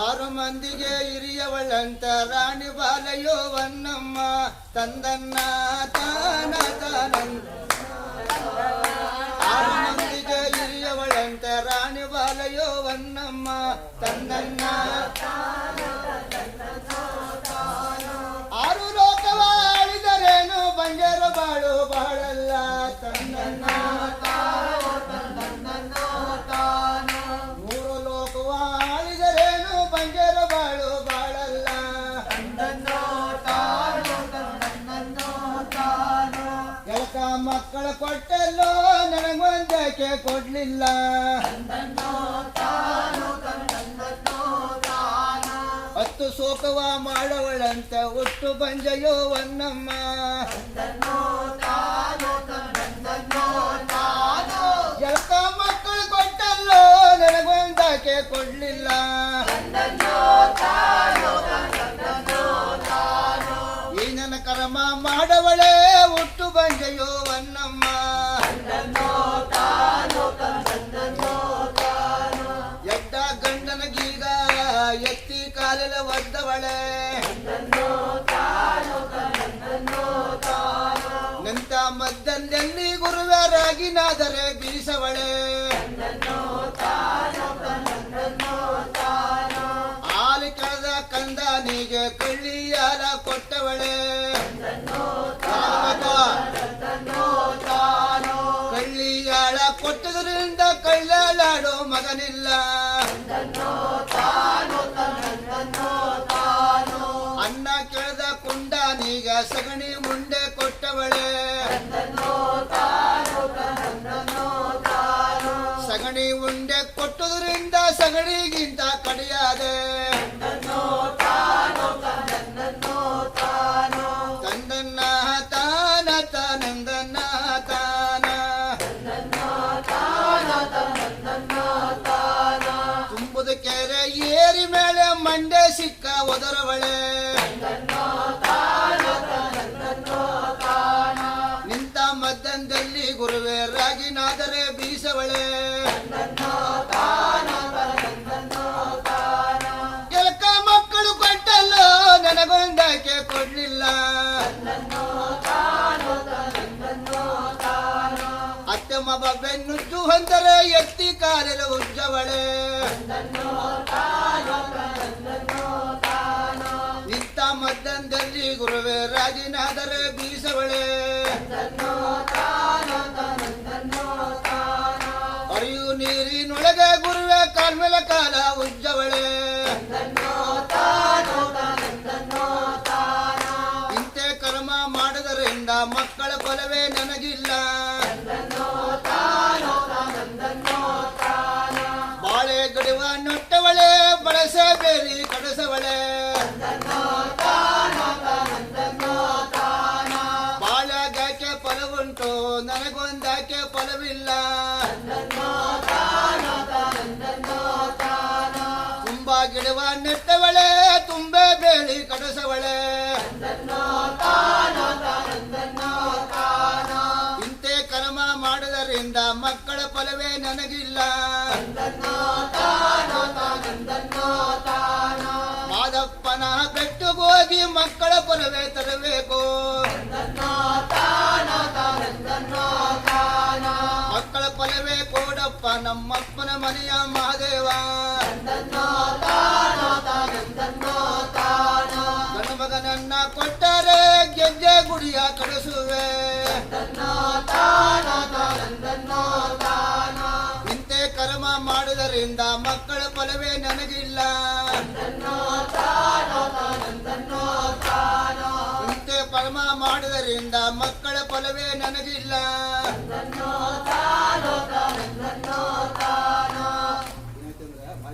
ಆರು ಮಂದಿಗೆ ಹಿರಿಯವಳಂತ ರಾಣಿ ಬಾಲಯೋ ವನ್ನಮ್ಮ ತಂದನ್ನ ತಾನ ತಾನಂದ. ಆರು ಮಂದಿಗೆ ಹಿರಿಯವಳಂತ ರಾಣಿ ಬಾಲಯೋ ವನ್ನಮ್ಮ ತಂದನ್ನ. ಆರು ಲೋಕವ ಆಳಿದರೇನು ಬಂಜರ ಬಾಳು ಬಾಳಲ್ಲ ತಂದನ್ನ. ಮೂರು ಲೋಕವ ಆಳಿದರೇನು ಬಂಜರ ಬಾಳು ಬಾಳಲ್ಲ. ಎಳಕ ಮಕ್ಕಳ ಕೊಟ್ಟಲ್ಲೋ ನನಗೊಂದಕ್ಕೆ ಕೊಡ್ಲಿಲ್ಲ. ಹತ್ತು ಶೋಕವ ಮಾಡವಳಂತ ಒಟ್ಟು ಬಂಜಯೋ ವನ್ನಮ್ಮ. ಎಳಕ ಮಕ್ಕಳು ಕೊಟ್ಟಲ್ಲೋ ನನಗೊಂದಕ್ಕೆ ಕೊಡ್ಲಿಲ್ಲ. ಈ ನನ್ನ ಕರ್ಮ ಮಾಡವಳೆ ಹುಟ್ಟು ಬಂಜೆಯೋ ವನ್ನಮ್ಮ. ಎಡ್ಡ ಗಂಡನಗೀಗ ಎತ್ತಿ ಕಾಲೆಲ್ಲ ಒದ್ದವಳೆ. ನಿಂತ ಮದ್ದಲ್ಲೆಲ್ಲಿ ಗುರುವರಾಗಿನಾದರೆ ಬೀಸವಳೆ. ಹಾಲು ಕಳೆದ ಕಂದನಿಗೆ ಕಳ್ಳಿಯಾಲ ಕೊಟ್ಟವಳೆ. ಕಳ್ಳಿಯಾಳ ಕೊಟ್ಟದ್ರಿಂದ ಕಳ್ಳಲಾಡೋ ಮಗನಿಲ್ಲ. ಅನ್ನ ಕೆಳೆದ ಕುಂಡನಿಗ ಸಗಣಿ ಮುಂಡೆ ಕೊಟ್ಟವಳೆ. ಸಗಣಿ ಉಂಡೆ ಕೊಟ್ಟದ್ರಿಂದ ಸಗಣಿಗಿಂತ ಕಡಿಯಾದೆ. ತಂದನ್ನ ತಾನ ತಾನಂದನ್ನ ತಾನ. ತುಂಬುದ ಕೆರೆ ಏರಿ ಮೇಲೆ ಮಂಡೆ ಸಿಕ್ಕ ಒದರವಳೆ. ನಿಂತ ಮದ್ದದಲ್ಲಿ ಗುರುವೇ ರಾಗಿನಾದರೆ ಬೀಸವಳೆ. ಎಲಕ ಮಕ್ಕಳು ಕೊಟ್ಟಲ್ಲೋ ನನಗೊಂದಕ್ಕೆ ಕೊಡ್ಲಿಲ್ಲ. ಅತ್ತೆ ಮಗ ಬೆನ್ನುಜ್ಜು ಅಂದರೆ ಎತ್ತಿ ಕಾಲೆಲ್ಲ ಉಜ್ಜವಳೆ. ನಿಂತ ಮದ್ದದಲ್ಲಿ ಗುರುವೇ ರಾಜಿನಾದರೆ ಬೀಸವಳೆ. ಅರಿಯು ನೀರಿನೊಳಗೆ ಗುರುವೆ ಕಾಲ್ಮೇಲ ಕಾಲ ಉಜ್ಜವಳೆ. ಇಂತೆ ಕರ್ಮ ಮಾಡದರಿಂದ ಮಕ್ಕಳ ಫಲವೇ ನನಗಿಲ್ಲ. ಬಾಳೆ ಗಡಿವ ನೊಟ್ಟವಳೆ ಬಳಸ ಬೇರಿ ಕಡಸವಳೆ. ಬಾಳಗಾಕೆ ಫಲವುಂಟು ನನಗೊಂದಾಕೆ ಫಲವಿಲ್ಲ. ತುಂಬಾ ಗಿಡವ ನೆಟ್ಟವಳೆ ತುಂಬೆ ಬೇಳಿ ಕಡಸವಳೆ. ಇಂತೆ ಕರ್ಮ ಮಾಡದರಿಂದ ಮಕ್ಕಳ ಫಲವೇ ನನಗಿಲ್ಲ. ಮಾದಪ್ಪನ ಬೆಟ್ಟಗೋಗಿ ಮಕ್ಕಳ ಫಲವೇ ತರಬೇಕು. ಮಕ್ಕಳ ಫಲವೇ ಕೋಡಪ್ಪ ನಮ್ಮಪ್ಪನ ಮನೆಯ ಮಹಾದೇವ. ಗಂಡು ಮಗನನ್ನ ಕೊಟ್ಟರೆ ಗೆಜ್ಜೆ ಗುಡಿಯ ಕಳಿಸುವೆ. ಇಂತೆ ಕರ್ಮ ಮಾಡುವುದರಿಂದ ಮಕ್ಕಳ ಫಲವೇ ನನಗಿಲ್ಲ. ಇಂತೆ ಕರ್ಮ ಮಾಡುವುದರಿಂದ ಮಕ್ಕಳ ಫಲವೇ ನನಗಿಲ್ಲ.